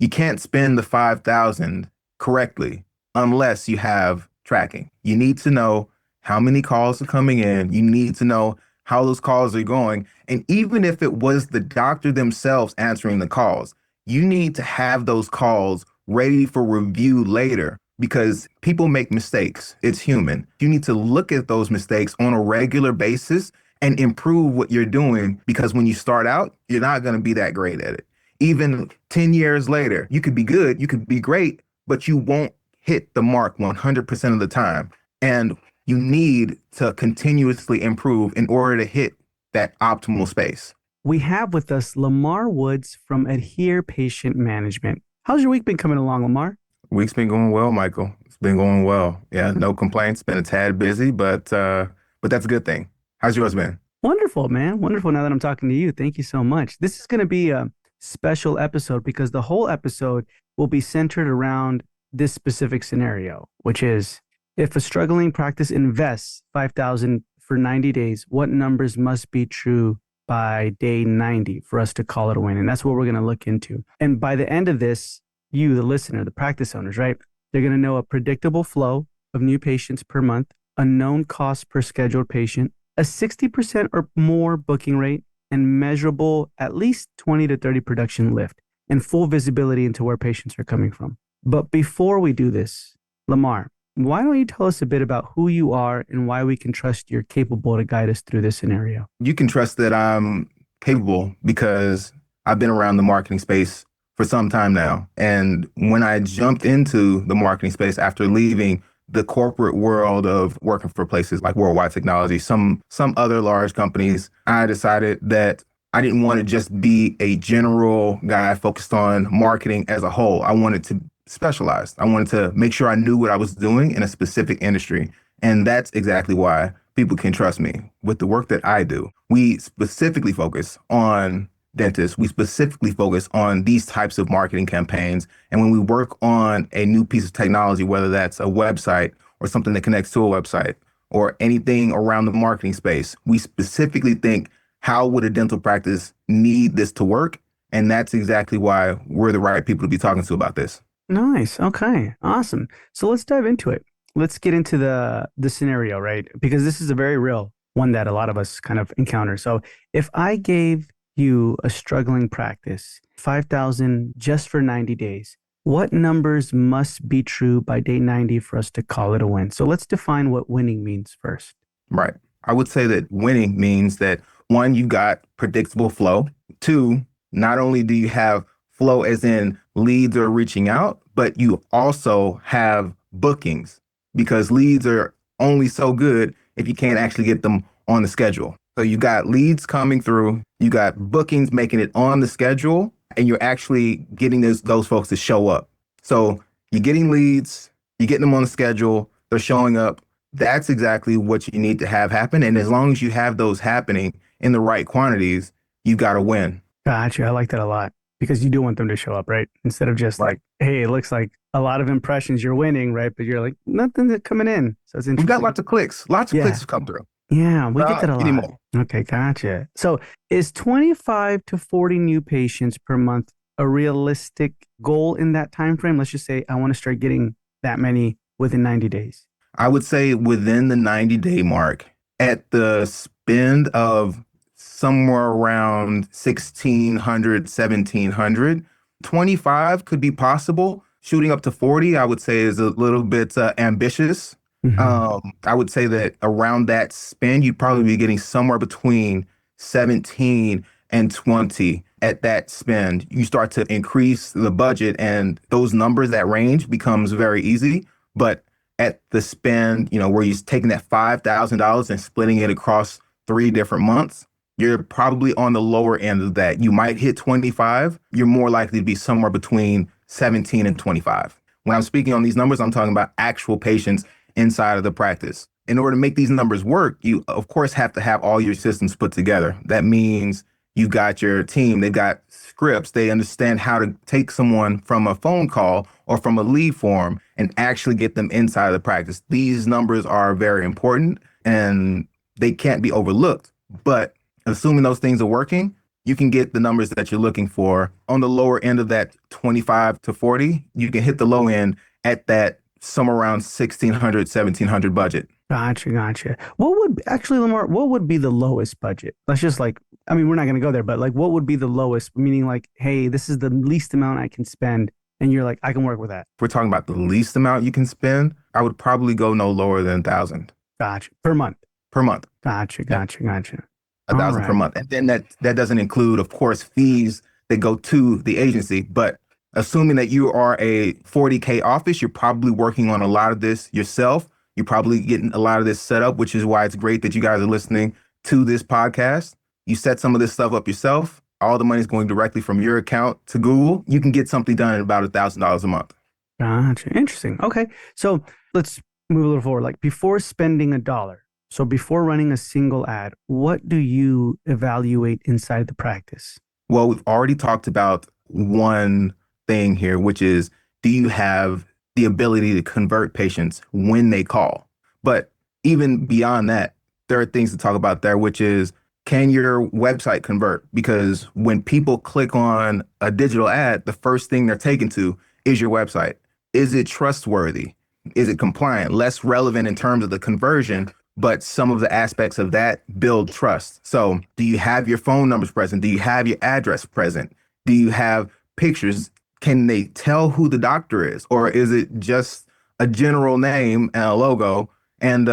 You can't spend the 5,000 correctly unless you have tracking. You need to know how many calls are coming in. You need to know how those calls are going. And even if it was the doctor themselves answering the calls, you need to have those calls ready for review later because people make mistakes. It's human. You need to look at those mistakes on a regular basis and improve what you're doing because when you start out, you're not going to be that great at it. Even 10 years later, you could be good, you could be great, but you won't hit the mark 100% of the time. And you need to continuously improve in order to hit that optimal space. We have with us Lamar Woods from Adhere Patient Management. How's your week been coming along, Lamar? Week's been going well, Michael. It's been going well. Yeah, no complaints. Been a tad busy, but that's a good thing. How's yours been? Wonderful, man. Wonderful. Now that I'm talking to you, thank you so much. This is going to be a special episode because the whole episode will be centered around this specific scenario, which is if a struggling practice invests 5,000 for 90 days, what numbers must be true by day 90 for us to call it a win? And that's what we're going to look into. And by the end of this, you, the listener, the practice owners, right? They're going to know a predictable flow of new patients per month, a known cost per scheduled patient, a 60% or more booking rate, and measurable at least 20 to 30 production lift, and full visibility into where patients are coming from. But before we do this, Lamar, why don't you tell us a bit about who you are and why we can trust you're capable to guide us through this scenario? You can trust that I'm capable because I've been around the marketing space for some time now. And when I jumped into the marketing space after leaving the corporate world of working for places like Worldwide Technology, some other large companies, I decided that I didn't want to just be a general guy focused on marketing as a whole. I wanted to specialize. I wanted to make sure I knew what I was doing in a specific industry. And that's exactly why people can trust me with the work that I do. We specifically focus on dentists. We specifically focus on these types of marketing campaigns. And when we work on a new piece of technology, whether that's a website or something that connects to a website or anything around the marketing space, we specifically think, how would a dental practice need this to work? And that's exactly why we're the right people to be talking to about this. Nice. Okay. Awesome. So let's dive into it. Let's get into the scenario, right? Because this is a very real one that a lot of us kind of encounter. So if I gave you a struggling practice, 5,000 just for 90 days, what numbers must be true by day 90 for us to call it a win? So let's define what winning means first. Right. I would say that winning means that one, you got predictable flow. Two, not only do you have flow as in leads are reaching out, but you also have bookings because leads are only so good if you can't actually get them on the schedule. So you got leads coming through, you got bookings making it on the schedule, and you're actually getting those folks to show up. So you're getting leads, you're getting them on the schedule, they're showing up. That's exactly what you need to have happen. And as long as you have those happening in the right quantities, you got to win. Gotcha. I like that a lot because you do want them to show up, right? Instead of just like, hey, it looks like a lot of impressions you're winning, right? But you're like, nothing's coming in. So it's We've got interesting. lots of clicks have come through. Yeah, we get that a lot. Anymore. Okay, gotcha. So is 25 to 40 new patients per month a realistic goal in that time frame? Let's just say I want to start getting that many within 90 days. I would say within the 90-day mark, at the spend of somewhere around 1,600, 1,700, 25 could be possible. Shooting up to 40, I would say, is a little bit ambitious. I would say that around that spend, you'd probably be getting somewhere between 17 and 20 at that spend. You start to increase the budget and those numbers, that range becomes very easy. But at the spend, where you're taking that $5,000 and splitting it across 3 different months, you're probably on the lower end of that. You might hit 25. You're more likely to be somewhere between 17 and 25. When I'm speaking on these numbers, I'm talking about actual patients inside of the practice. In order to make these numbers work, you of course have to have all your systems put together. That means you got your team, they've got scripts, they understand how to take someone from a phone call or from a lead form and actually get them inside of the practice. These numbers are very important and they can't be overlooked. But assuming those things are working, you can get the numbers that you're looking for. On the lower end of that 25 to 40, you can hit the low end at that somewhere around 1600, 1700 budget. Gotcha, gotcha. What would actually, Lamar, what would be the lowest budget? Let's just like, I mean, we're not going to go there, but like, what would be the lowest? Meaning, like, hey, this is the least amount I can spend. And you're like, I can work with that. If we're talking about the least amount you can spend, I would probably go no lower than 1,000 Gotcha. Per month. per month. Gotcha, Yeah, gotcha, gotcha. a All thousand per right. month. And then that doesn't include, of course, fees that go to the agency. But assuming that you are a 40K office, you're probably working on a lot of this yourself. You're probably getting a lot of this set up, which is why it's great that you guys are listening to this podcast. You set some of this stuff up yourself. All the money is going directly from your account to Google. You can get something done in about $1,000 a month. Gotcha. Interesting. Okay. So let's move a little forward. Like before spending a dollar, so before running a single ad, what do you evaluate inside the practice? Well, we've already talked about one thing here, which is, do you have the ability to convert patients when they call? But even beyond that, there are things to talk about there, which is, can your website convert? Because when people click on a digital ad, the first thing they're taken to is your website. Is it trustworthy? Is it compliant? Less relevant in terms of the conversion, but some of the aspects of that build trust. So, do you have your phone numbers present? Do you have your address present? Do you have pictures? Can they tell who the doctor is? Or is it just a general name and a logo and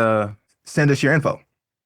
send us your info?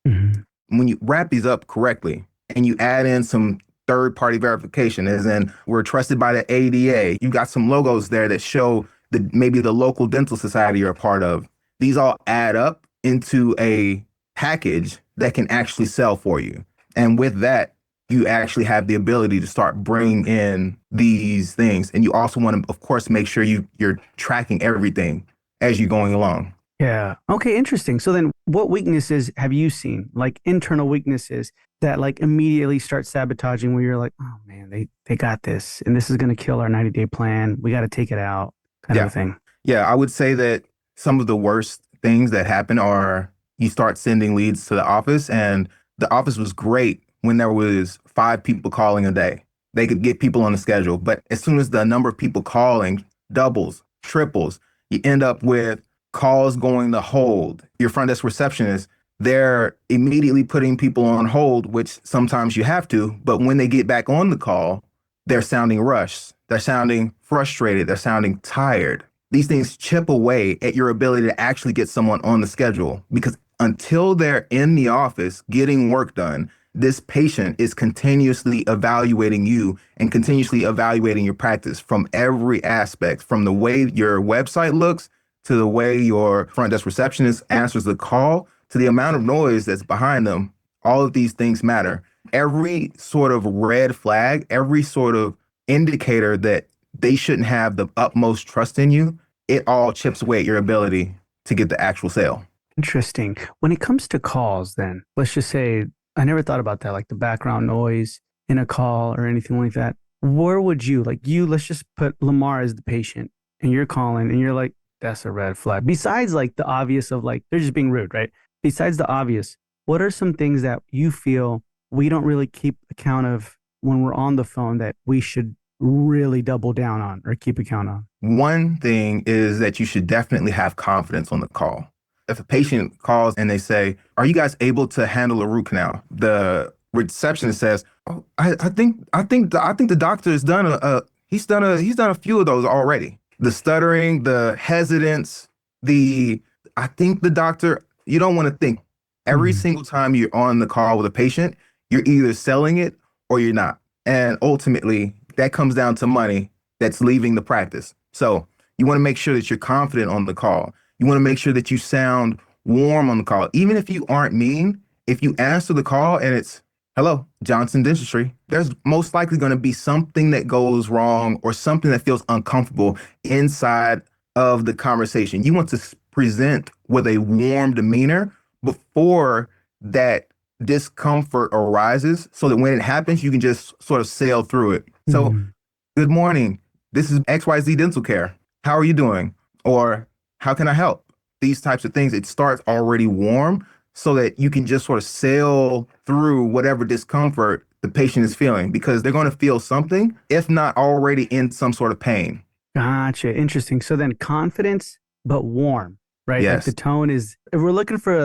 Mhm. When you wrap these up correctly and you add in some third party verification, as in we're trusted by the ADA, you got some logos there that show maybe the local dental society you're a part of. These all add up into a package that can actually sell for you. And with that, you actually have the ability to start bringing in these things. And you also want to, of course, make sure you're tracking everything as you're going along. Yeah. Okay, interesting. So then what weaknesses have you seen? Like internal weaknesses that like immediately start sabotaging where you're like, oh man, they got this and this is gonna kill our 90-day plan. We gotta take it out, kind of a Yeah. thing. Yeah. I would say that some of the worst things that happen are you start sending leads to the office, and the office was great when there was 5 people calling a day. They could get people on the schedule. But as soon as the number of people calling doubles, triples, you end up with calls going to hold. Your front desk receptionist, they're immediately putting people on hold, which sometimes you have to. But when they get back on the call, they're sounding rushed. They're sounding frustrated. They're sounding tired. These things chip away at your ability to actually get someone on the schedule, because until they're in the office getting work done, this patient is continuously evaluating you and continuously evaluating your practice from every aspect, from the way your website looks to the way your front desk receptionist answers the call to the amount of noise that's behind them. All of these things matter. Every sort of red flag, every sort of indicator that they shouldn't have the utmost trust in you, it all chips away at your ability to get the actual sale. Interesting. When it comes to calls, then let's just say I never thought about that, like the background noise in a call or anything like that. Where would you like you? Let's just put Lamar as the patient, and you're calling, and you're like, that's a red flag. Besides, like the obvious of like they're just being rude, right? Besides the obvious, what are some things that you feel we don't really keep account of when we're on the phone that we should really double down on or keep account on? One thing is that you should definitely have confidence on the call. If a patient calls and they say, "Are you guys able to handle a root canal?" The receptionist says, "Oh, I think the doctor has done he's done a few of those already." The stuttering, the hesitance, the I think the doctor. You don't want to think. Every Mhm. single time you're on the call with a patient, you're either selling it or you're not, and ultimately that comes down to money that's leaving the practice. So you want to make sure that you're confident on the call. You want to make sure that you sound warm on the call. Even if you aren't mean, if you answer the call and it's, "Hello, Johnson Dentistry," there's most likely going to be something that goes wrong or something that feels uncomfortable inside of the conversation. You want to present with a warm demeanor before that discomfort arises, so that when it happens, you can just sort of sail through it. So, Mhm. "Good morning. This is XYZ Dental Care. How are you doing?" Or, "How can I help?" These types of things, it starts already warm so that you can just sort of sail through whatever discomfort the patient is feeling because they're going to feel something, if not already in some sort of pain. Gotcha. Interesting. So then confidence, but warm, right? Like the Yes. tone is, if we're looking for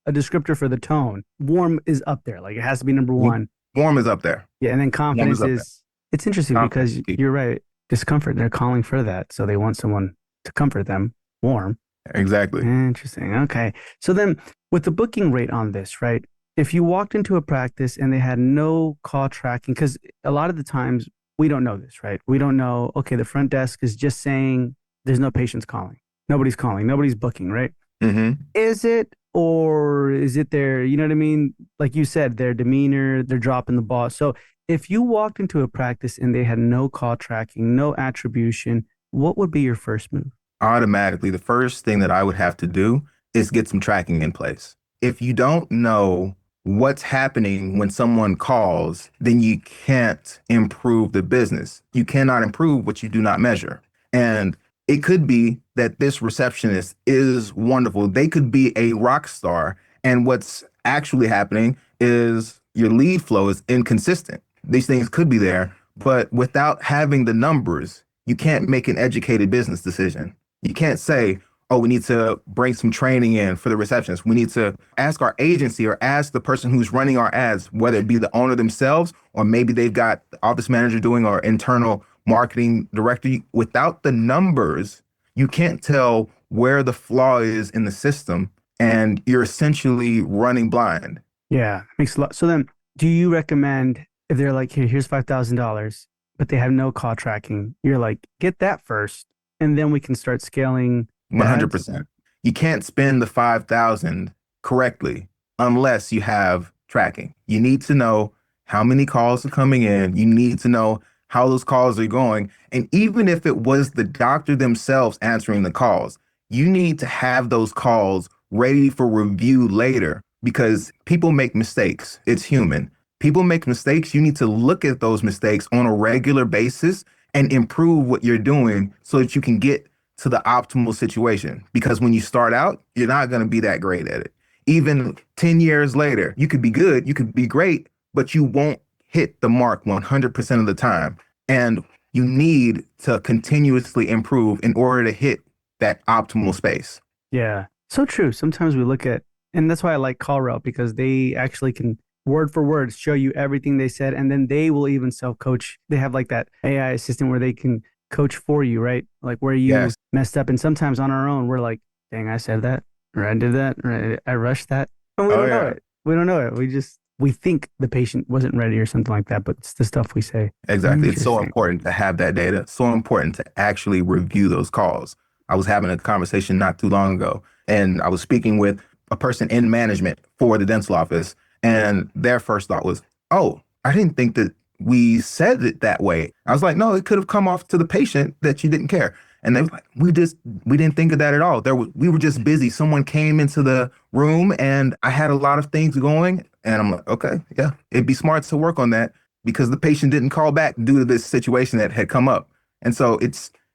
a descriptor for the tone, warm is up there. Like it has to be number one. Warm is up there. Yeah. And then Warm is confidence up there. is, it's interesting Confidence because is key. you're right. Discomfort, they're calling for that. So they want someone to comfort them. Warm. Exactly. Interesting. Okay. So then with the booking rate on this, right? If you walked into a practice and they had no call tracking, because a lot of the times we don't know this, right? We don't know, okay, the front desk is just saying there's no patients calling, nobody's booking, right? Hmm. Is it, or is it their, you know what I mean? Like you said, their demeanor, they're dropping the ball. So if you walked into a practice and they had no call tracking, no attribution, what would be your first move? Automatically, the first thing that I would have to do is get some tracking in place. If you don't know what's happening when someone calls, then you can't improve the business. You cannot improve what you do not measure. And it could be that this receptionist is wonderful. They could be a rock star. And what's actually happening is your lead flow is inconsistent. These things could be there, but without having the numbers, you can't make an educated business decision. You can't say, oh, we need to bring some training in for the receptionist. We need to ask our agency or ask the person who's running our ads, whether it be the owner themselves or maybe they've got the office manager doing or internal marketing director. Without the numbers, you can't tell where the flaw is in the system and you're essentially running blind. Yeah, makes a lot. So then, do you recommend if they're like, here, here's $5,000, but they have no call tracking, you're like, get that first, and then we can start scaling the ads? 100%. You can't spend the 5,000 correctly unless you have tracking. You need to know how many calls are coming in. You need to know how those calls are going. And even if it was the doctor themselves answering the calls, you need to have those calls ready for review later because people make mistakes. It's human. People make mistakes. You need to look at those mistakes on a regular basis and improve what you're doing so that you can get to the optimal situation. Because when you start out, you're not going to be that great at it. Even 10 years later, you could be good, you could be great, but you won't hit the mark 100% of the time. And you need to continuously improve in order to hit that optimal space. Yeah, so true. Sometimes we look at, and that's why I like CallRail because they actually can word for word show you everything they said, and then they will even self coach. They have like that AI assistant where they can coach for you, right? Like where you Yes. messed up. And sometimes on our own, we're like, dang, I said that, or I did that, or I rushed that. And we Oh, don't know yeah. it. We don't know it. We think the patient wasn't ready or something like that, but it's the stuff we say. Exactly. It's so Interesting. important to have that data, so important to actually review those calls. I was having a conversation not too long ago, and I was speaking with a person in management for the dental office, and their first thought was, oh, I didn't think that we said it that way. I was like, no, it could have come off to the patient that you didn't care. And they were like, we didn't think of that at all. We were just busy. Someone came into the room and I had a lot of things going. And I'm like, okay, yeah, it'd be smart to work on that because the patient didn't call back due to this situation that had come up. And so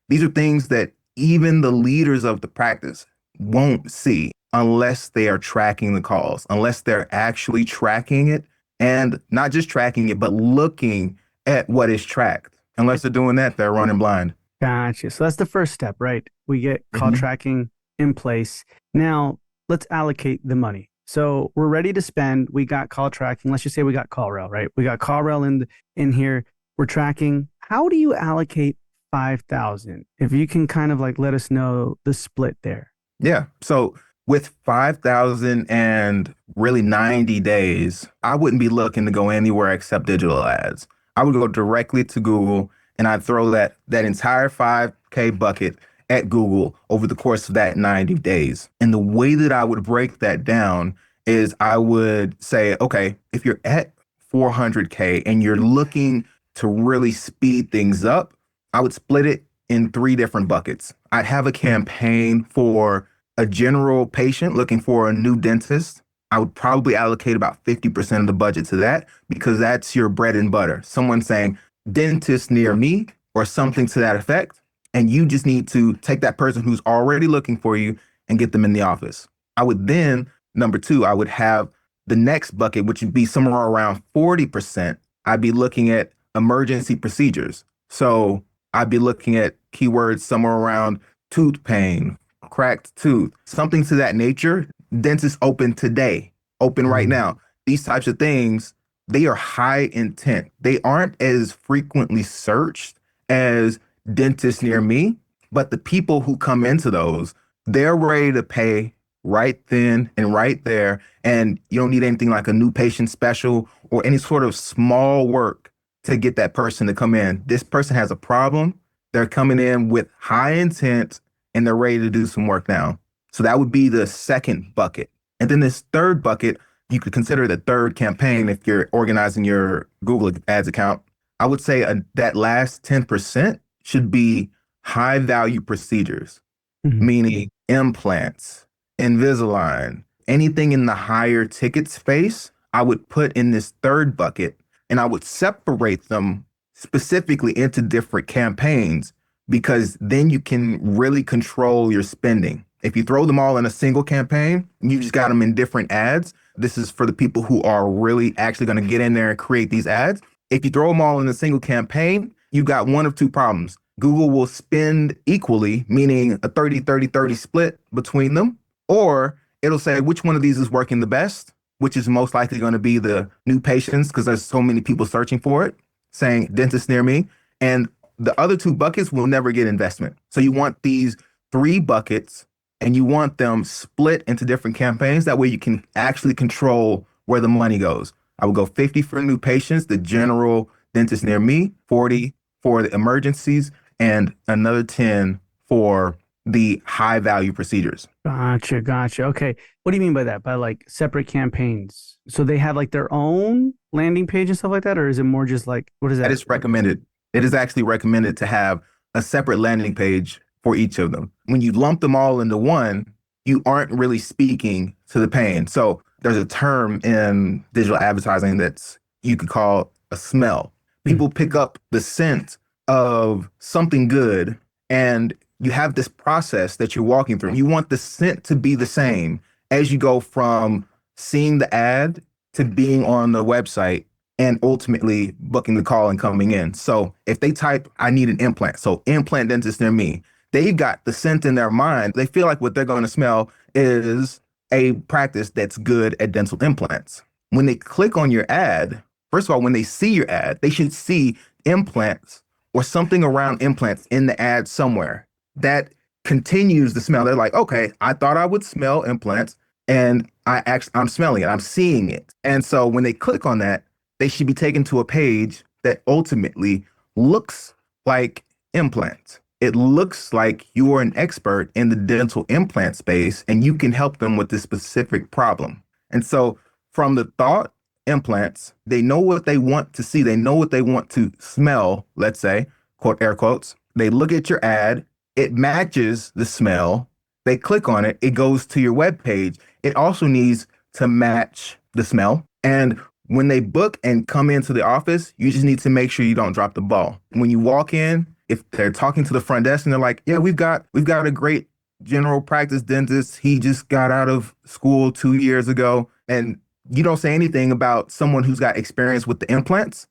these are things that even the leaders of the practice won't see unless they are tracking the calls, unless they're actually tracking it and not just tracking it, but looking at what is tracked. Unless they're doing that, they're running blind. Gotcha. So that's the first step, right? We get call Hmm. tracking in place. Now let's allocate the money. So we're ready to spend. We got call tracking. Let's just say we got call rail, right? We got call rail in here. We're tracking. How do you allocate 5,000? If you can kind of like let us know the split there. Yeah. So with 5,000 and really 90 days, I wouldn't be looking to go anywhere except digital ads. I would go directly to Google and I'd throw that entire 5K bucket at Google over the course of that 90 days. And the way that I would break that down is I would say, okay, if you're at 400K and you're looking to really speed things up, I would split it in three different buckets. I'd have a campaign for a general patient looking for a new dentist. I would probably allocate about 50% of the budget to that because that's your bread and butter. Someone saying, dentist near me or something to that effect. And you just need to take that person who's already looking for you and get them in the office. I would then, number two, I would have the next bucket, which would be somewhere around 40% I'd be looking at emergency procedures. So I'd be looking at keywords somewhere around tooth pain, cracked tooth, something to that nature. Dentist open today, open right Mm. now. These types of things, they are high intent. They aren't as frequently searched as dentists near me, but the people who come into those, they're ready to pay right then and right there. And you don't need anything like a new patient special or any sort of small work to get that person to come in. This person has a problem. They're coming in with high intent and they're ready to do some work now. So that would be the second bucket. And then this third bucket, you could consider the third campaign if you're organizing your Google Ads account. I would say that last 10% should be high value procedures, Mhm. meaning implants, Invisalign, anything in the higher ticket space, I would put in this third bucket and I would separate them specifically into different campaigns because then you can really control your spending. If you throw them all in a single campaign, you just got them in different ads. This is for the people who are really actually going to get in there and create these ads. If you throw them all in a single campaign, you've got one of two problems. Google will spend equally, meaning a 30-30-30 split between them, or it'll say which one of these is working the best, which is most likely going to be the new patients because there's so many people searching for it, saying dentist near me. And the other two buckets will never get investment. So you want these three buckets and you want them split into different campaigns. That way you can actually control where the money goes. I would go 50 for new patients, the general dentist near me, 40 for the emergencies, and another 10 for the high value procedures. Gotcha, gotcha. Okay. What do you mean by that? By like separate campaigns? So they have like their own landing page and stuff like that, or is it more just like what is That that? is recommended. It is actually recommended to have a separate landing page for each of them. When you lump them all into one, you aren't really speaking to the pain. So there's a term in digital advertising that's you could call a smell. Mm. People pick up the scent of something good and you have this process that you're walking through. You want the scent to be the same as you go from seeing the ad to being on the website and ultimately booking the call and coming in. So if they type, I need an implant, so implant dentist near me, they've got the scent in their mind. They feel like what they're going to smell is a practice that's good at dental implants. When they click on your ad, first of all, when they see your ad, they should see implants or something around implants in the ad somewhere. That continues the smell. They're like, okay, I thought I would smell implants and I'm smelling it. I'm seeing it. And so when they click on that, they should be taken to a page that ultimately looks like implants. It looks like you are an expert in the dental implant space and you can help them with this specific problem. And so from the thought, implants, they know what they want to see. They know what they want to smell, let's say, quote, air quotes. They look at your ad, it matches the smell. They click on it, it goes to your web page. It also needs to match the smell. And when they book and come into the office, you just need to make sure you don't drop the ball. When you walk in, if they're talking to the front desk and they're like, "Yeah, we've got a great general practice dentist. He just got out of school 2 years ago," and you don't say anything about someone who's got experience with the implants,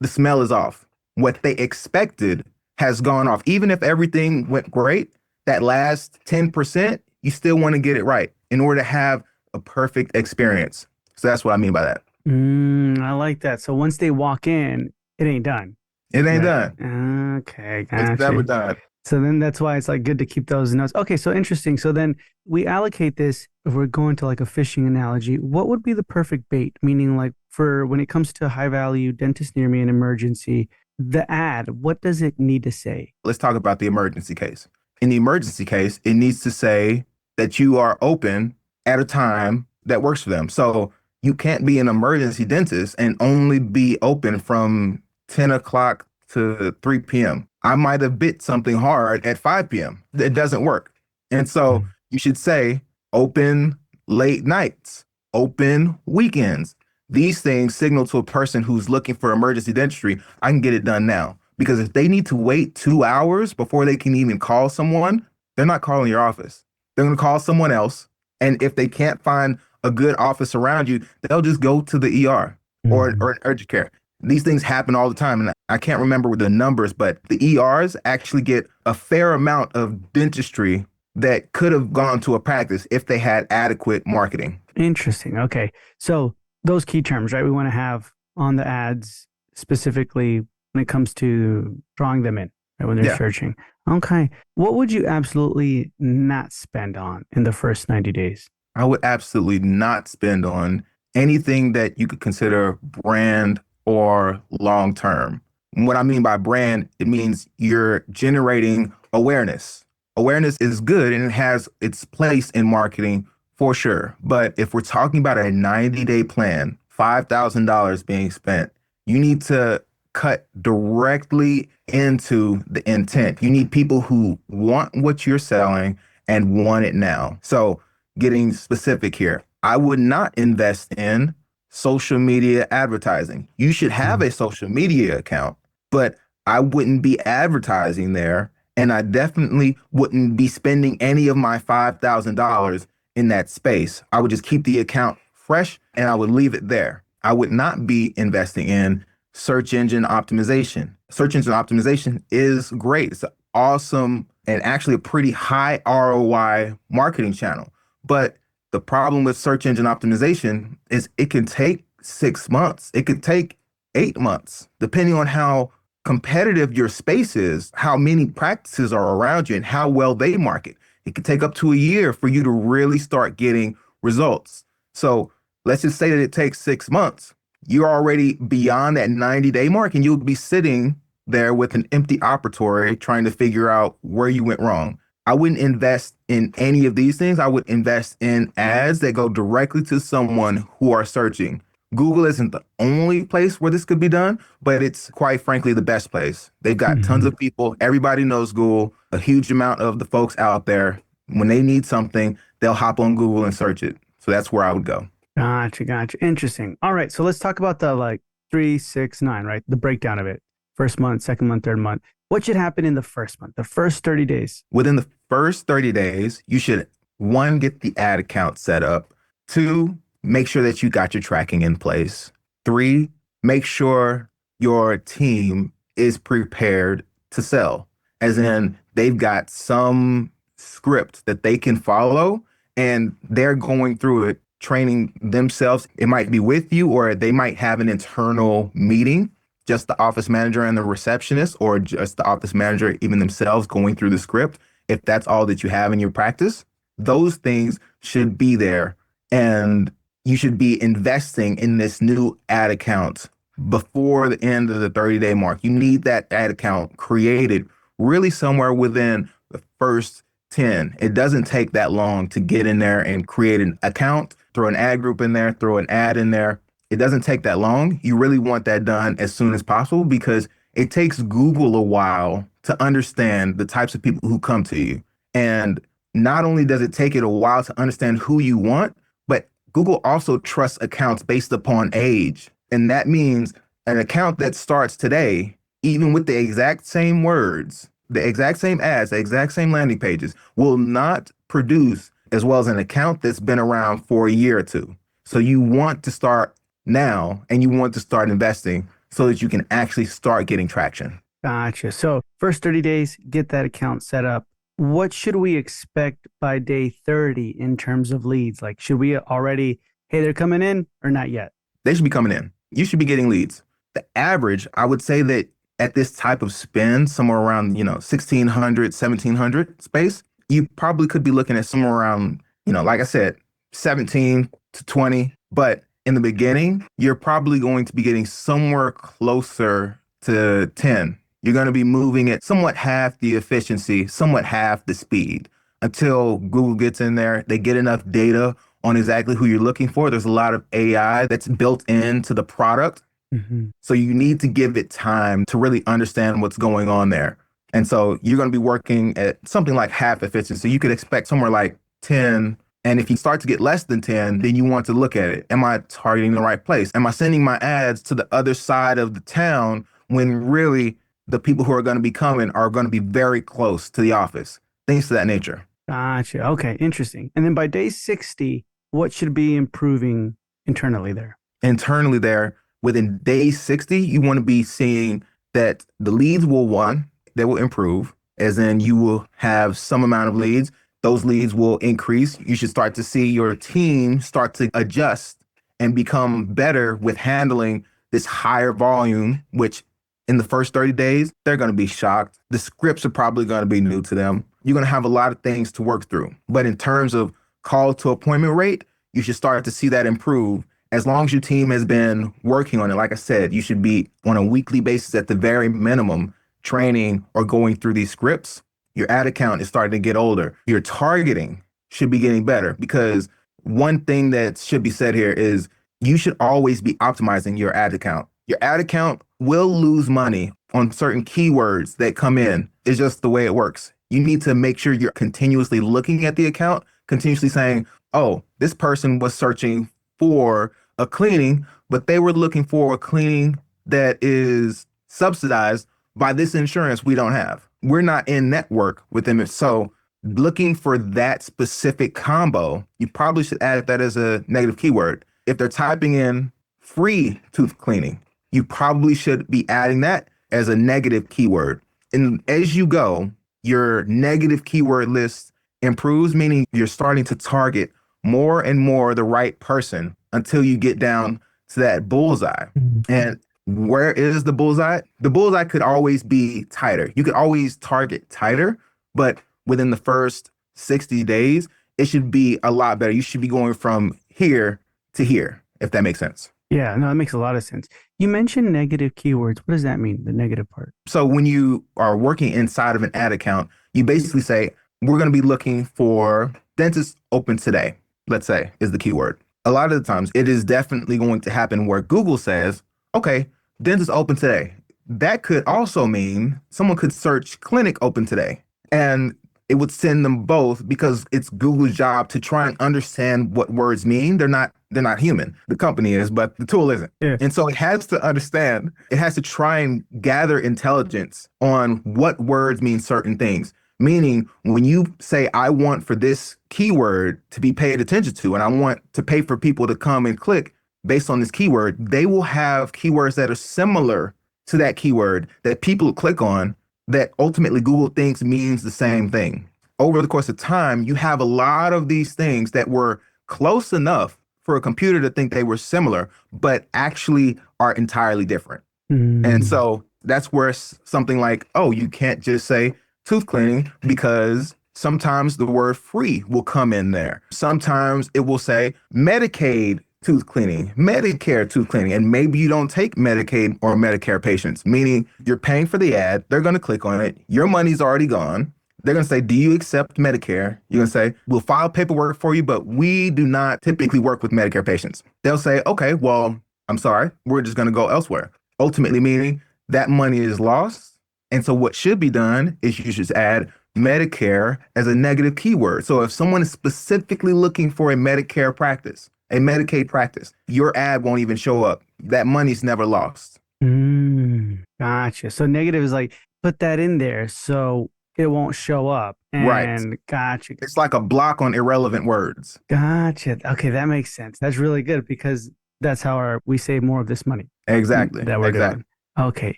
the smell is off. What they expected has gone off. Even if everything went great, that last 10%, you still want to get it right in order to have a perfect experience. So that's what I mean by that. I like that. So once they walk in, it ain't done. It ain't Right. done. Okay, It's never gotcha. done. So then that's why it's like good to keep those notes. Okay, so interesting. So then we allocate this, if we're going to like a fishing analogy, what would be the perfect bait? Meaning like for when it comes to high value dentist near me and emergency, the ad, what does it need to say? Let's talk about the emergency case. In the emergency case, it needs to say that you are open at a time that works for them. So you can't be an emergency dentist and only be open from 10 o'clock to 3 p.m. I might have bit something hard at 5 p.m. It doesn't work. And so Mm. you should say open late nights, open weekends. These things signal to a person who's looking for emergency dentistry, I can get it done now. Because if they need to wait 2 hours before they can even call someone, they're not calling your office. They're going to call someone else. And if they can't find a good office around you, they'll just go to the ER or Mhm. urgent care. These things happen all the time. And I can't remember the numbers, but the ERs actually get a fair amount of dentistry that could have gone to a practice if they had adequate marketing. Interesting. Okay. So those key terms, right? We want to have on the ads specifically when it comes to drawing them in, right? When they're Yeah. searching. Okay. What would you absolutely not spend on in the first 90 days? I would absolutely not spend on anything that you could consider brand or long term. What I mean by brand, it means you're generating awareness. Awareness is good and it has its place in marketing for sure. But if we're talking about a 90-day plan, $5,000 being spent, you need to cut directly into the intent. You need people who want what you're selling and want it now. So, getting specific here, I would not invest in social media advertising. You should have Mhm. a social media account, but I wouldn't be advertising there. And I definitely wouldn't be spending any of my $5,000 in that space. I would just keep the account fresh and I would leave it there. I would not be investing in search engine optimization. Search engine optimization is great. It's an awesome and actually a pretty high ROI marketing channel. But the problem with search engine optimization is it can take 6 months. It could take 8 months, depending on how competitive your space is, how many practices are around you, and how well they market. It could take up to a year for you to really start getting results. So let's just say that it takes 6 months. You're already beyond that 90-day mark, and you'll be sitting there with an empty operatory trying to figure out where you went wrong. I wouldn't invest in any of these things. I would invest in ads that go directly to someone who are searching. Google isn't the only place where this could be done, but it's quite frankly the best place. They've got tons Mhm. of people. Everybody knows Google. A huge amount of the folks out there, when they need something, they'll hop on Google and search it. So that's where I would go. Gotcha, gotcha. Interesting. All right, so let's talk about the like 3, 6, 9, right? The breakdown of it. First month, second month, third month. What should happen in the first month, the first 30 days? Within the first 30 days, you should one, get the ad account set up. Two, make sure that you got your tracking in place. Three, make sure your team is prepared to sell, as in they've got some script that they can follow and they're going through it, training themselves. It might be with you, or they might have an internal meeting, just the office manager and the receptionist, or just the office manager, even themselves going through the script. If that's all that you have in your practice, those things should be there. And you should be investing in this new ad account before the end of the 30-day mark. You need that ad account created really somewhere within the first 10. It doesn't take that long to get in there and create an account, throw an ad group in there, throw an ad in there. It doesn't take that long. You really want that done as soon as possible because it takes Google a while to understand the types of people who come to you. And not only does it take it a while to understand who you want, but Google also trusts accounts based upon age. And that means an account that starts today, even with the exact same words, the exact same ads, the exact same landing pages, will not produce as well as an account that's been around for a year or two. So you want to start now and you want to start investing so that you can actually start getting traction. Gotcha. So first 30 days, get that account set up. What should we expect by day 30 in terms of leads? Like, should we already, hey, they're coming in or not yet? They should be coming in. You should be getting leads. The average, I would say that at this type of spend, somewhere around, 1600, 1700 space, you probably could be looking at somewhere around, like I said, 17 to 20. But in the beginning, you're probably going to be getting somewhere closer to 10. You're going to be moving at somewhat half the efficiency, somewhat half the speed until Google gets in there. They get enough data on exactly who you're looking for. There's a lot of AI that's built into the product. Mhm. So you need to give it time to really understand what's going on there. And so you're going to be working at something like half efficiency. So you could expect somewhere like 10. And if you start to get less than 10, then you want to look at it. Am I targeting the right place? Am I sending my ads to the other side of the town when really the people who are going to be coming are going to be very close to the office? Things to that nature. Gotcha. Okay, interesting. And then by day 60, what should be improving internally there? Internally there, Within day 60, you want to be seeing that the leads will, one, they will improve, as in you will have some amount of leads. Those leads will increase. You should start to see your team start to adjust and become better with handling this higher volume, which in the first 30 days, they're going to be shocked. The scripts are probably going to be new to them. You're going to have a lot of things to work through. But in terms of call to appointment rate, you should start to see that improve as long as your team has been working on it. Like I said, you should be on a weekly basis at the very minimum training or going through these scripts. Your ad account is starting to get older. Your targeting should be getting better, because one thing that should be said here is you should always be optimizing your ad account. Your ad account will lose money on certain keywords that come in. It's just the way it works. You need to make sure you're continuously looking at the account, continuously saying, oh, this person was searching for a cleaning, but they were looking for a cleaning that is subsidized by this insurance we don't have. We're not in network with them. So looking for that specific combo, you probably should add that as a negative keyword. If they're typing in free tooth cleaning, you probably should be adding that as a negative keyword. And as you go, your negative keyword list improves, meaning you're starting to target more and more the right person until you get down to that bullseye. And where is the bullseye? The bullseye could always be tighter. You could always target tighter, but within the first 60 days, it should be a lot better. You should be going from here to here, if that makes sense. Yeah, no, that makes a lot of sense. You mentioned negative keywords. What does that mean, the negative part? So when you are working inside of an ad account, you basically say, we're going to be looking for dentists open today, let's say, is the keyword. A lot of the times it is definitely going to happen where Google says, okay, dentist open today. That could also mean someone could search clinic open today, and it would send them both, because it's Google's job to try and understand what words mean. They're not human. The company is, but the tool isn't. Yeah. And so it has to understand, it has to try and gather intelligence on what words mean certain things. Meaning, when you say, I want for this keyword to be paid attention to, and I want to pay for people to come and click based on this keyword, they will have keywords that are similar to that keyword that people click on, that ultimately Google thinks means the same thing. Over the course of time, you have a lot of these things that were close enough for a computer to think they were similar, but actually are entirely different. And so that's where something like, oh, you can't just say tooth cleaning, because sometimes the word free will come in there. Sometimes it will say Medicaid tooth cleaning, Medicare tooth cleaning, and maybe you don't take Medicaid or Medicare patients, meaning you're paying for the ad, they're going to click on it, your money's already gone. They're going to say, do you accept Medicare? You're going to say, we'll file paperwork for you, but we do not typically work with Medicare patients. They'll say, okay, well, I'm sorry, we're just going to go elsewhere. Ultimately meaning that money is lost. And so what should be done is you should add Medicare as a negative keyword. So if someone is specifically looking for a Medicare practice, a Medicaid practice, your ad won't even show up. That money's never lost. Gotcha. So negative is like, put that in there so it won't show up. Right. And gotcha. It's like a block on irrelevant words. Gotcha. Okay, that makes sense. That's really good, because that's how we save more of this money. Exactly. That we're exactly. doing. Okay,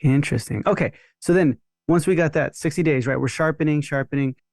interesting. Okay, so then once we got that 60 days, right? We're sharpening.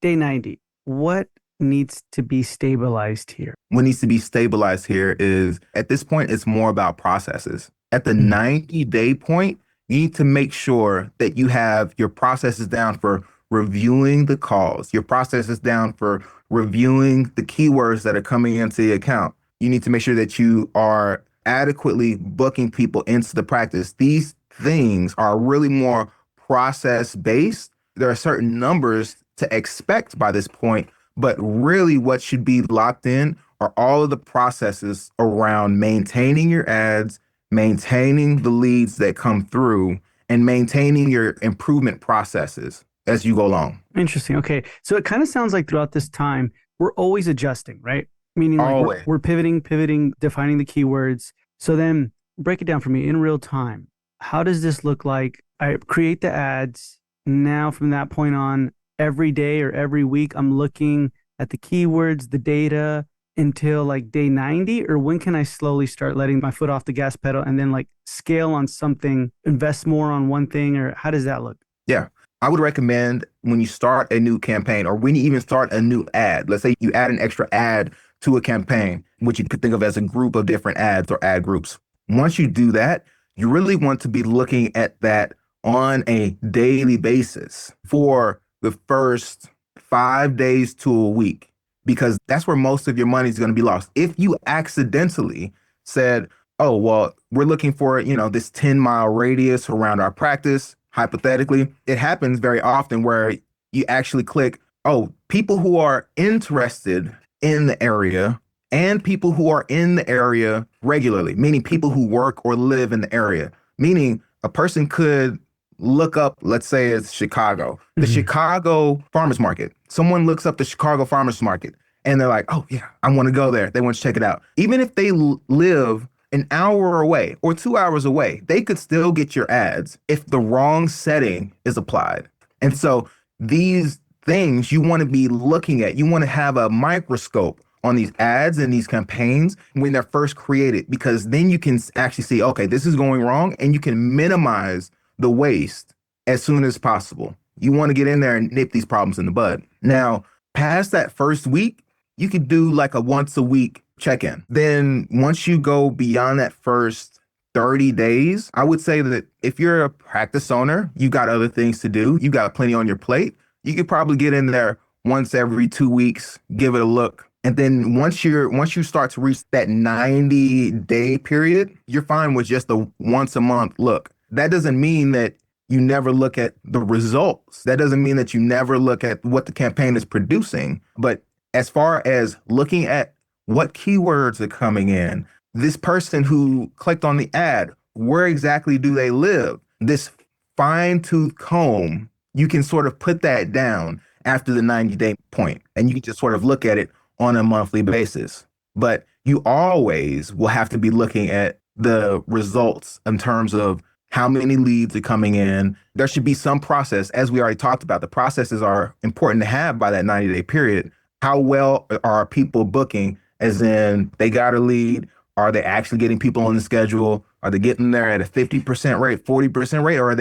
Day 90. What needs to be stabilized here? What needs to be stabilized here is, at this point, it's more about processes. At the 90-day point, you need to make sure that you have your processes down for reviewing the calls, your processes down for reviewing the keywords that are coming into the account. You need to make sure that you are adequately booking people into the practice. These things are really more process based. There are certain numbers to expect by this point, but really what should be locked in are all of the processes around maintaining your ads, maintaining the leads that come through, and maintaining your improvement processes as you go along. Interesting. Okay. So it kind of sounds like throughout this time, we're always adjusting, right? Meaning like Always. we're pivoting, defining the keywords. So then break it down for me in real time. How does this look like? I create the ads. Now from that point on, every day or every week, I'm looking at the keywords, the data, until like day 90, or when can I slowly start letting my foot off the gas pedal and then like scale on something, invest more on one thing, or how does that look? Yeah. I would recommend when you start a new campaign or when you even start a new ad, let's say you add an extra ad to a campaign, which you could think of as a group of different ads or ad groups. Once you do that, you really want to be looking at that on a daily basis for the first 5 days to a week, because that's where most of your money is going to be lost. If you accidentally said, oh, well, we're looking for, this 10-mile radius around our practice. Hypothetically, it happens very often where you actually click, oh, people who are interested in the area and people who are in the area regularly, meaning people who work or live in the area, meaning a person could look up, let's say it's Chicago, the Mhm. Chicago farmers market. Someone looks up the Chicago farmers market and they're like, oh, yeah, I want to go there. They want to check it out. Even if they live an hour away or 2 hours away, they could still get your ads if the wrong setting is applied. And so these things you want to be looking at, you want to have a microscope on these ads and these campaigns when they're first created, because then you can actually see, okay, this is going wrong, and you can minimize the waste as soon as possible. You want to get in there and nip these problems in the bud. Now, past that first week, you could do like a once a week check-in. Then once you go beyond that first 30 days, I would say that if you're a practice owner, you got other things to do, you got plenty on your plate, you could probably get in there once every 2 weeks, give it a look. And then once you start to reach that 90-day period, you're fine with just a once a month look. That doesn't mean that you never look at the results. That doesn't mean that you never look at what the campaign is producing. But as far as looking at what keywords are coming in, this person who clicked on the ad, where exactly do they live? This fine tooth comb, you can sort of put that down after the 90-day point, and you can just sort of look at it on a monthly basis. But you always will have to be looking at the results in terms of how many leads are coming in. There should be some process, as we already talked about. The processes are important to have by that 90-day period. How well are people booking? As in, they got a lead. Are they actually getting people on the schedule? Are they getting there at a 50% rate, 40% rate, or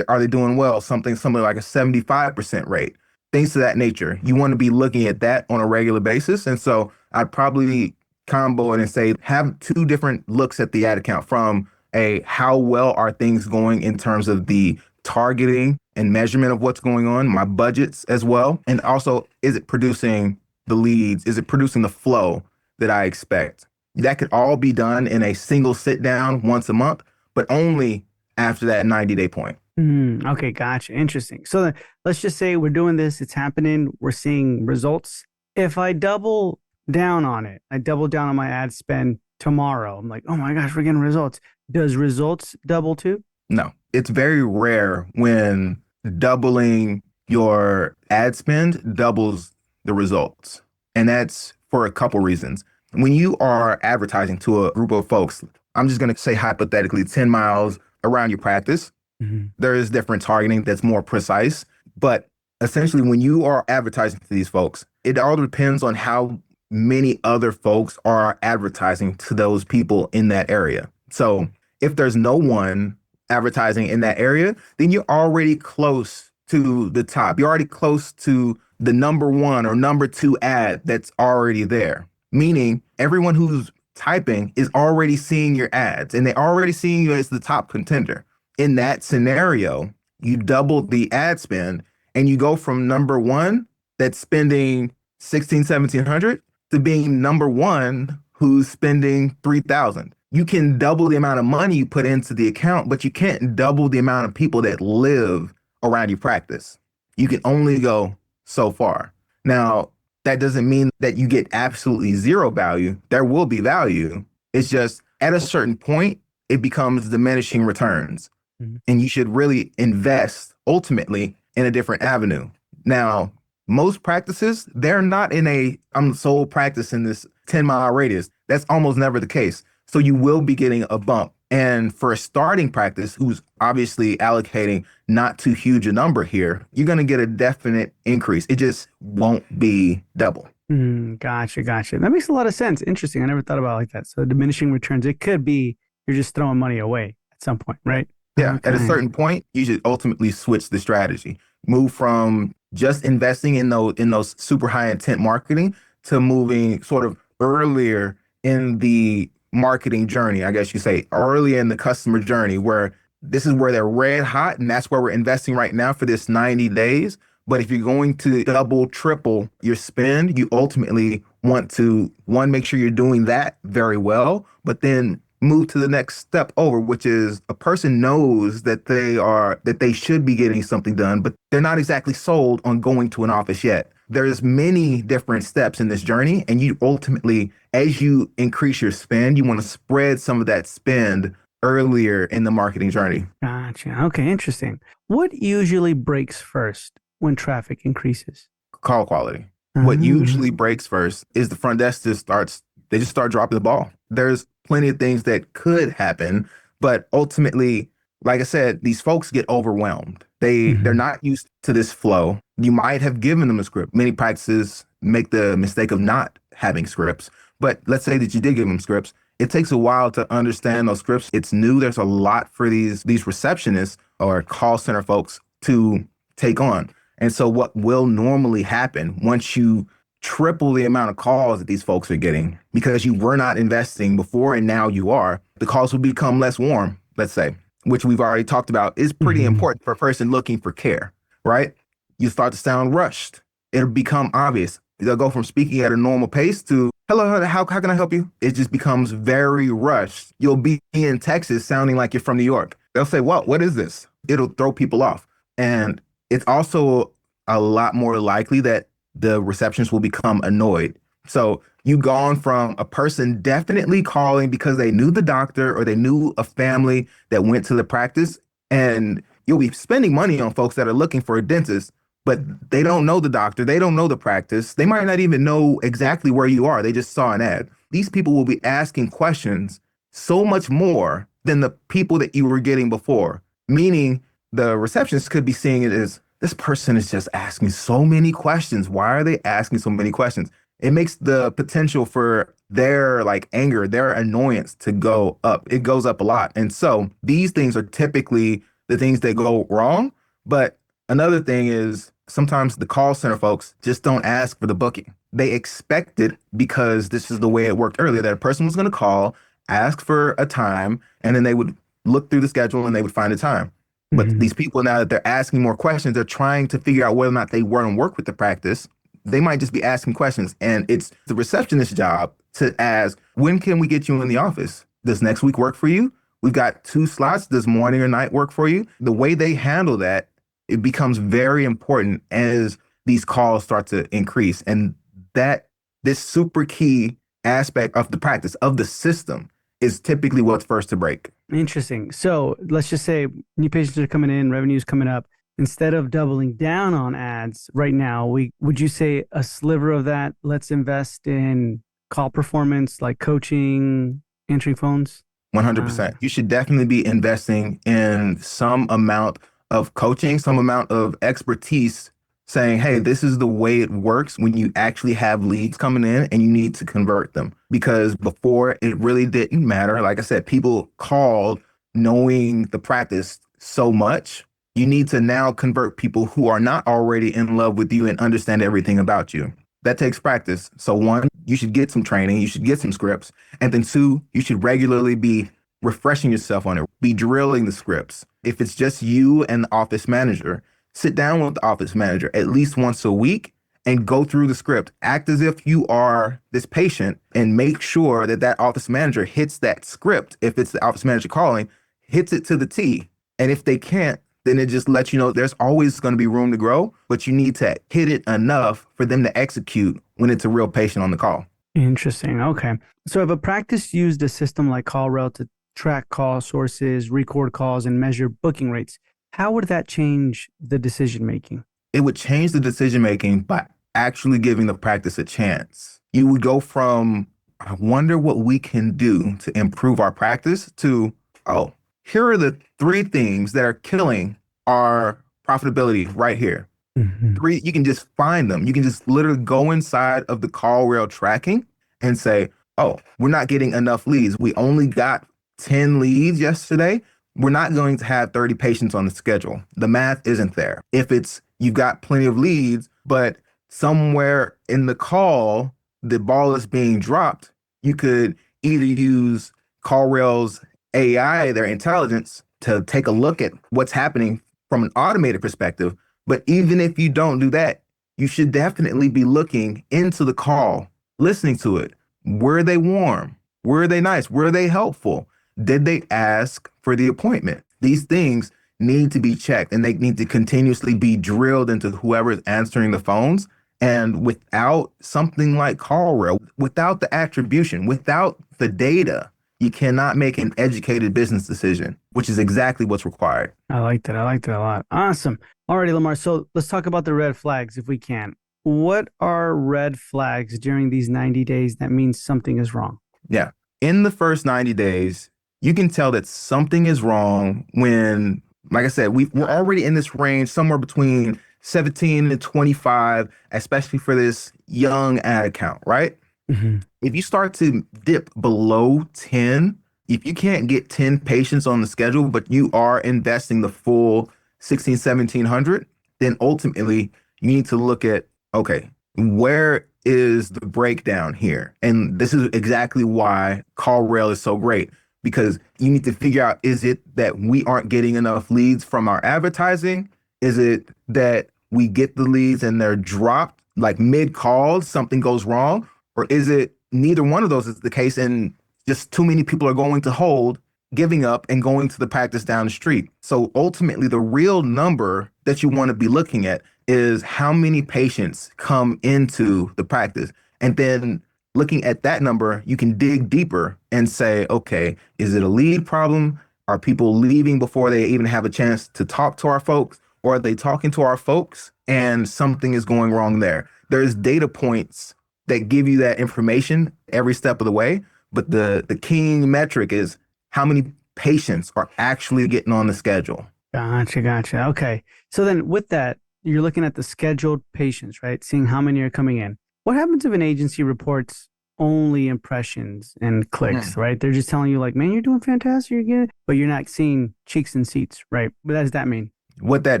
are they doing well? Something like a 75% rate, things of that nature. You want to be looking at that on a regular basis. And so I'd probably combo it and say, have two different looks at the ad account, from a how well are things going in terms of the targeting and measurement of what's going on, my budgets as well. And also, is it producing the leads? Is it producing the flow that I expect? That could all be done in a single sit down once a month, but only after that 90-day point. Okay, gotcha. Interesting. So let's just say we're doing this, it's happening, we're seeing results. If I double down on it, I double down on my ad spend tomorrow, I'm like, oh my gosh, we're getting results. Does results double too? No, it's very rare when doubling your ad spend doubles the results. And that's for a couple reasons. When you are advertising to a group of folks, I'm just going to say hypothetically 10 miles around your practice, Mhm. there is different targeting that's more precise. But essentially, when you are advertising to these folks, it all depends on how many other folks are advertising to those people in that area. So if there's no one advertising in that area, then you're already close to the top. You're already close to the number one or number two ad that's already there. Meaning everyone who's typing is already seeing your ads and they're already seeing you as the top contender. In that scenario, you double the ad spend and you go from number one that's spending 1700 to being number one who's spending 3,000. You can double the amount of money you put into the account, but you can't double the amount of people that live around your practice. You can only go so far. Now, that doesn't mean that you get absolutely zero value. There will be value. It's just at a certain point, it becomes diminishing returns. Mhm. And you should really invest ultimately in a different avenue. Now, most practices, they're not in I'm the sole practice in this 10-mile radius. That's almost never the case. So you will be getting a bump. And for a starting practice who's obviously allocating not too huge a number here, you're going to get a definite increase. It just won't be double. Gotcha, gotcha. That makes a lot of sense. Interesting. I never thought about it like that. So diminishing returns, it could be you're just throwing money away at some point, Yeah. right? Yeah. At a Okay. certain point, you should ultimately switch the strategy. Move from just investing in those super high intent marketing to moving sort of earlier in the marketing journey, I guess you say, early in the customer journey where this is where they're red hot and that's where we're investing right now for this 90 days. But if you're going to double, triple your spend, you ultimately want to, one, make sure you're doing that very well, but then move to the next step over, which is a person knows that they should be getting something done, but they're not exactly sold on going to an office yet. There's many different steps in this journey, and you ultimately, as you increase your spend, you want to spread some of that spend earlier in the marketing journey. Gotcha. Okay, interesting. What usually breaks first when traffic increases? Call quality. What Ah, usually breaks first is the front desk they just start dropping the ball. There's plenty of things that could happen, but ultimately, like I said, these folks get overwhelmed. They're mhm. not used to this flow. You might have given them a script. Many practices make the mistake of not having scripts, but let's say that you did give them scripts. It takes a while to understand those scripts. It's new. There's a lot for these receptionists or call center folks to take on. And so what will normally happen once you triple the amount of calls that these folks are getting because you were not investing before and now you are, the calls will become less warm, let's say, which we've already talked about is pretty Mhm. important for a person looking for care, right? You start to sound rushed. It'll become obvious. They'll go from speaking at a normal pace to, hello, how can I help you? It just becomes very rushed. You'll be in Texas sounding like you're from New York. They'll say, what is this? It'll throw people off. And it's also a lot more likely that the receptionist will become annoyed. So you gone from a person definitely calling because they knew the doctor or they knew a family that went to the practice, and you'll be spending money on folks that are looking for a dentist, but they don't know the doctor, they don't know the practice, they might not even know exactly where you are. They just saw an ad. These people will be asking questions so much more than the people that you were getting before, meaning the receptionist could be seeing it as this person is just asking so many questions. Why are they asking so many questions? It makes the potential for their like anger, their annoyance to go up. It goes up a lot. And so these things are typically the things that go wrong. But another thing is sometimes the call center folks just don't ask for the booking. They expect it because this is the way it worked earlier that a person was going to call, ask for a time, and then they would look through the schedule and they would find a time. But Mhm. these people now that they're asking more questions, they're trying to figure out whether or not they want to work with the practice. They might just be asking questions. And it's the receptionist's job to ask, when can we get you in the office? Does next week work for you? We've got two slots. Does morning or night work for you? The way they handle that, it becomes very important as these calls start to increase. And that this super key aspect of the practice, of the system, is typically what's first to break. Interesting. So let's just say new patients are coming in, revenue's coming up. Instead of doubling down on ads right now, we would you say a sliver of that, let's invest in call performance like coaching, answering phones? Uh, 100%. You should definitely be investing in some amount of coaching, some amount of expertise saying, hey, this is the way it works when you actually have leads coming in and you need to convert them. Because before it really didn't matter. Like I said, people called knowing the practice so much. You need to now convert people who are not already in love with you and understand everything about you. That takes practice. So, one, you should get some training, you should get some scripts. And then two, you should regularly be refreshing yourself on it, be drilling the scripts. If it's just you and the office manager, sit down with the office manager at least once a week and go through the script. Act as if you are this patient and make sure that that office manager hits that script. If it's the office manager calling, hits it to the T. And if they can't, then it just lets you know there's always going to be room to grow, but you need to hit it enough for them to execute when it's a real patient on the call. Interesting. Okay. So if a practice used a system like CallRail to track call sources, record calls, and measure booking rates, how would that change the decision making? It would change the decision making by actually giving the practice a chance. You would go from, I wonder what we can do to improve our practice to, oh, here are the three things that are killing our profitability right here. Hmm. Three, you can just find them. You can just literally go inside of the call rail tracking and say, oh, we're not getting enough leads. We only got 10 leads yesterday. We're not going to have 30 patients on the schedule. The math isn't there. If it's you've got plenty of leads, but somewhere in the call, the ball is being dropped, you could either use CallRail's AI, their intelligence, to take a look at what's happening from an automated perspective. But even if you don't do that, you should definitely be looking into the call, listening to it. Were they warm? Were they nice? Were they helpful? Did they ask for the appointment? These things need to be checked and they need to continuously be drilled into whoever is answering the phones. And without something like CallRail, without the attribution, without the data, you cannot make an educated business decision, which is exactly what's required. I like that. I like that a lot. Awesome. Alrighty, Lamar. So let's talk about the red flags if we can. What are red flags during these 90 days that means something is wrong? Yeah. In the first 90 days, you can tell that something is wrong when, like I said, we're already in this range somewhere between 17 and 25, especially for this young ad account, right? Hmm. If you start to dip below 10, if you can't get 10 patients on the schedule, but you are investing the full 16, 1700, then ultimately you need to look at, okay, where is the breakdown here? And this is exactly why CallRail is so great because you need to figure out, is it that we aren't getting enough leads from our advertising? Is it that we get the leads and they're dropped like mid call, something goes wrong? Or is it neither one of those is the case and just too many people are going to hold, giving up and going to the practice down the street? So ultimately, the real number that you want to be looking at is how many patients come into the practice. And then looking at that number, you can dig deeper and say, okay, is it a lead problem? Are people leaving before they even have a chance to talk to our folks? Or are they talking to our folks and something is going wrong there? There's data points that give you that information every step of the way. But the king metric is how many patients are actually getting on the schedule. Gotcha, gotcha. Okay. So then with that, you're looking at the scheduled patients, right? Seeing how many are coming in. What happens if an agency reports only impressions and clicks, Mm. right? They're just telling you like, man, you're doing fantastic, you're good, but you're not seeing cheeks and seats, right? What does that mean? What that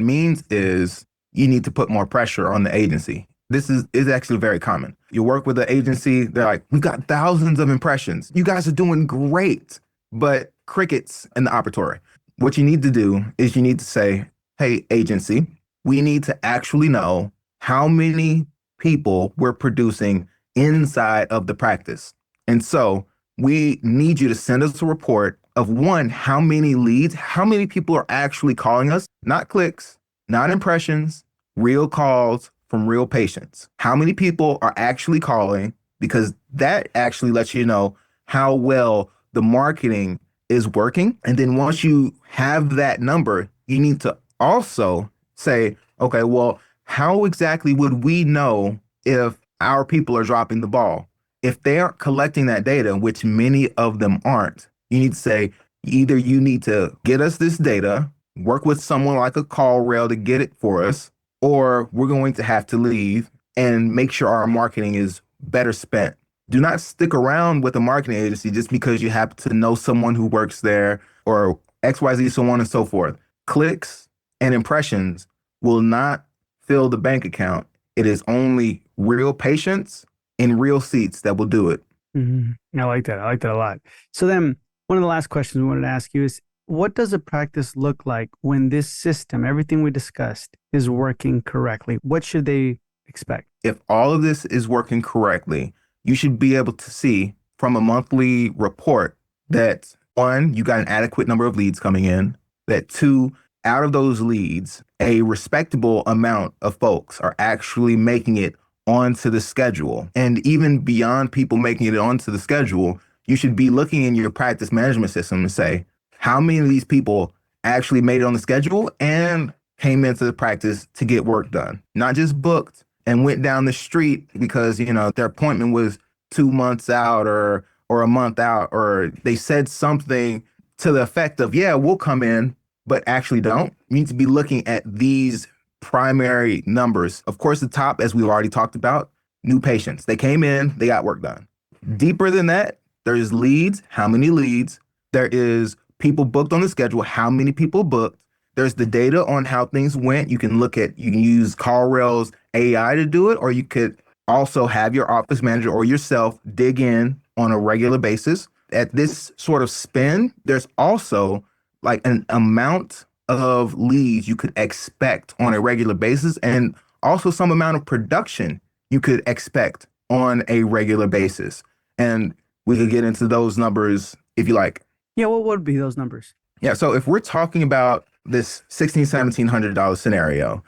means is you need to put more pressure on the agency. This is actually very common. You work with the agency, they're like, we got thousands of impressions. You guys are doing great, but crickets in the operatory. What you need to do is you need to say, hey, agency, we need to actually know how many people we're producing inside of the practice. And so we need you to send us a report of one, how many leads, how many people are actually calling us, not clicks, not impressions, real calls from real patients. How many people are actually calling? Because that actually lets you know how well the marketing is working. And then once you have that number, you need to also say, okay, well, how exactly would we know if our people are dropping the ball? If they aren't collecting that data, which many of them aren't, you need to say, either you need to get us this data, work with someone like a call rail to get it for us, or we're going to have to leave and make sure our marketing is better spent. Do not stick around with a marketing agency just because you happen to know someone who works there or XYZ, so on and so forth. Clicks and impressions will not fill the bank account. It is only real patients in real seats that will do it. Mhm. I like that. I like that a lot. So then one of the last questions we wanted to ask you is what does a practice look like when this system, everything we discussed, is working correctly? What should they expect? If all of this is working correctly, you should be able to see from a monthly report that one, you got an adequate number of leads coming in, that two, out of those leads, a respectable amount of folks are actually making it onto the schedule. And even beyond people making it onto the schedule, you should be looking in your practice management system and say, how many of these people actually made it on the schedule and came into the practice to get work done, not just booked and went down the street because, their appointment was 2 months out or a month out, or they said something to the effect of, yeah, we'll come in, but actually don't. You need to be looking at these primary numbers. Of course, the top, as we've already talked about, new patients. They came in, they got work done. Deeper than that, there's leads, how many leads. There is people booked on the schedule, how many people booked. There's the data on how things went. You can use CallRail's AI to do it, or you could also have your office manager or yourself dig in on a regular basis. At this sort of spend, there's also like an amount of leads you could expect on a regular basis, and also some amount of production you could expect on a regular basis. And we could get into those numbers if you like. Yeah, what would be those numbers? Yeah, so if we're talking about this $1,700 scenario,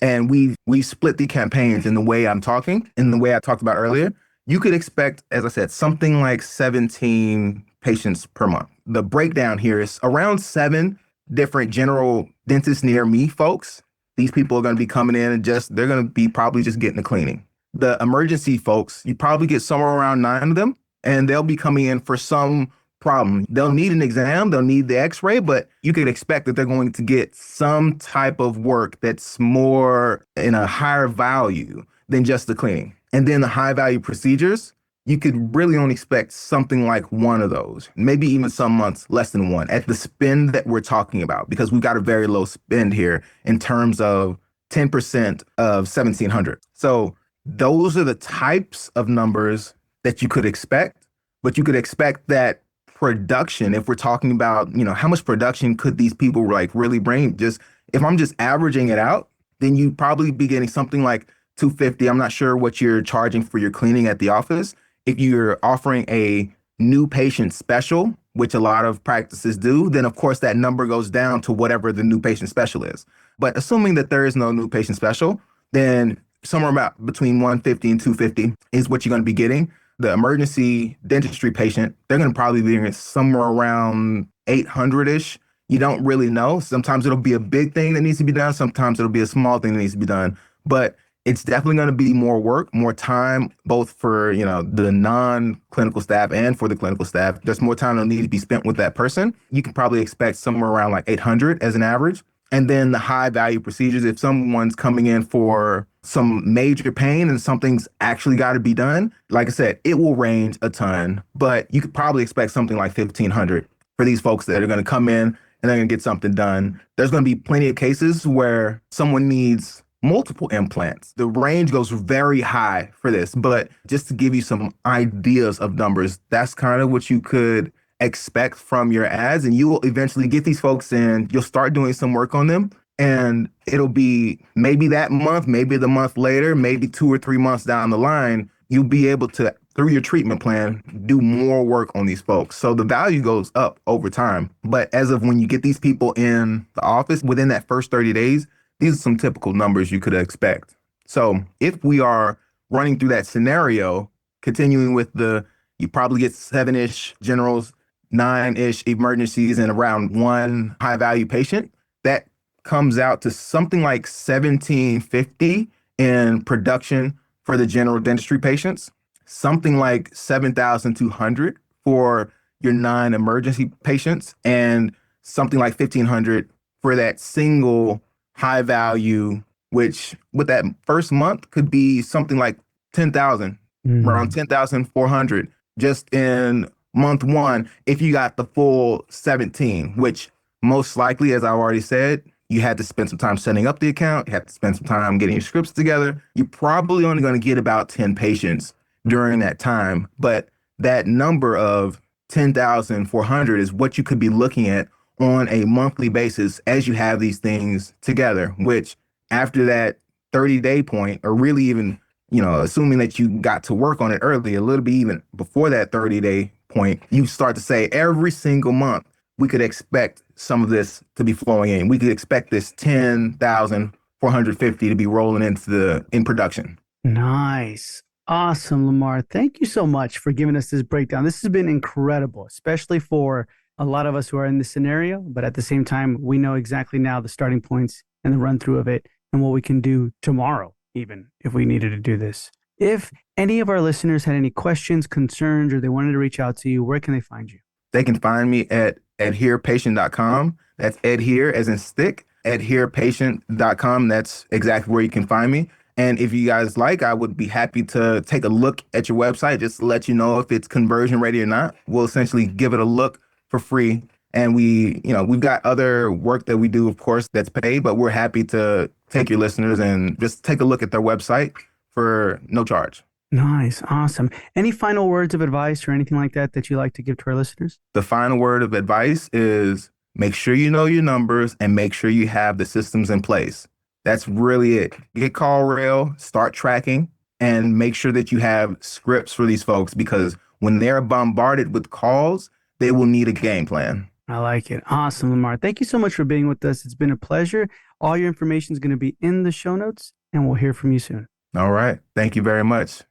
and we split the campaigns in the way in the way I talked about earlier, you could expect, as I said, something like 17 patients per month. The breakdown here is around 7 different general dentists near me folks. These people are going to be coming in and they're going to be probably just getting a cleaning. The emergency folks, you probably get somewhere around 9 of them, and they'll be coming in for some problem. They'll need an exam, they'll need the x-ray, but you could expect that they're going to get some type of work that's more in a higher value than just the cleaning. And then the high value procedures, you could really only expect something like 1 of those, maybe even some months less than 1 at the spend that we're talking about, because we've got a very low spend here in terms of 10% of 1,700. So those are the types of numbers that you could expect, but you could expect that production, if we're talking about, how much production could these people like really bring? Just if I'm just averaging it out, then you probably be getting something like 250. I'm not sure what you're charging for your cleaning at the office. If you're offering a new patient special, which a lot of practices do, then of course that number goes down to whatever the new patient special is. But assuming that there is no new patient special, then somewhere about between 150 and 250 is what you're going to be getting. The emergency dentistry patient, they're going to probably be somewhere around 800-ish. You don't really know. Sometimes it'll be a big thing that needs to be done. Sometimes it'll be a small thing that needs to be done. But it's definitely going to be more work, more time, both for, the non-clinical staff and for the clinical staff. There's more time that'll need to be spent with that person. You can probably expect somewhere around like 800 as an average. And then the high value procedures, if someone's coming in for some major pain and something's actually got to be done, like I said, it will range a ton, but you could probably expect something like 1,500 for these folks that are going to come in and they're going to get something done. There's going to be plenty of cases where someone needs multiple implants. The range goes very high for this, but just to give you some ideas of numbers, that's kind of what you could expect from your ads. And you will eventually get these folks in, you'll start doing some work on them, and it'll be maybe that month, maybe the month later, maybe 2 or 3 months down the line, you'll be able to, through your treatment plan, do more work on these folks. So the value goes up over time. But as of when you get these people in the office, within that first 30 days, these are some typical numbers you could expect. So if we are running through that scenario, continuing with you probably get 7-ish generals, 9-ish emergencies, and around 1 high value patient, that comes out to something like 1,750 in production for the general dentistry patients, something like 7,200 for your 9 emergency patients, and something like 1,500 for that single high value, which with that first month could be something like 10,000, around 10,400 just in month 1 if you got the full 17, which most likely, as I already said, you had to spend some time setting up the account. You had to spend some time getting your scripts together. You're probably only going to get about 10 patients during that time. But that number of 10,400 is what you could be looking at on a monthly basis as you have these things together, which after that 30-day point, or really even, assuming that you got to work on it early, a little bit even before that 30-day point, you start to say every single month, we could expect some of this to be flowing in. We could expect this 10,450 to be rolling in production. Nice. Awesome, Lamar. Thank you so much for giving us this breakdown. This has been incredible, especially for a lot of us who are in this scenario, but at the same time, we know exactly now the starting points and the run through of it and what we can do tomorrow, even if we needed to do this. If any of our listeners had any questions, concerns, or they wanted to reach out to you, where can they find you? They can find me at adherepatient.com. That's adhere as in stick. adherepatient.com. That's exactly where you can find me. And if you guys like, I would be happy to take a look at your website just to let you know if it's conversion ready or not. We'll essentially give it a look for free. And we've got other work that we do, of course, that's paid, but we're happy to take your listeners and just take a look at their website for no charge. Nice. Awesome. Any final words of advice or anything like that that you like to give to our listeners? The final word of advice is make sure you know your numbers and make sure you have the systems in place. That's really it. Get call rail, start tracking, and make sure that you have scripts for these folks because when they're bombarded with calls, they will need a game plan. I like it. Awesome, Lamar. Thank you so much for being with us. It's been a pleasure. All your information is going to be in the show notes, and we'll hear from you soon. All right. Thank you very much.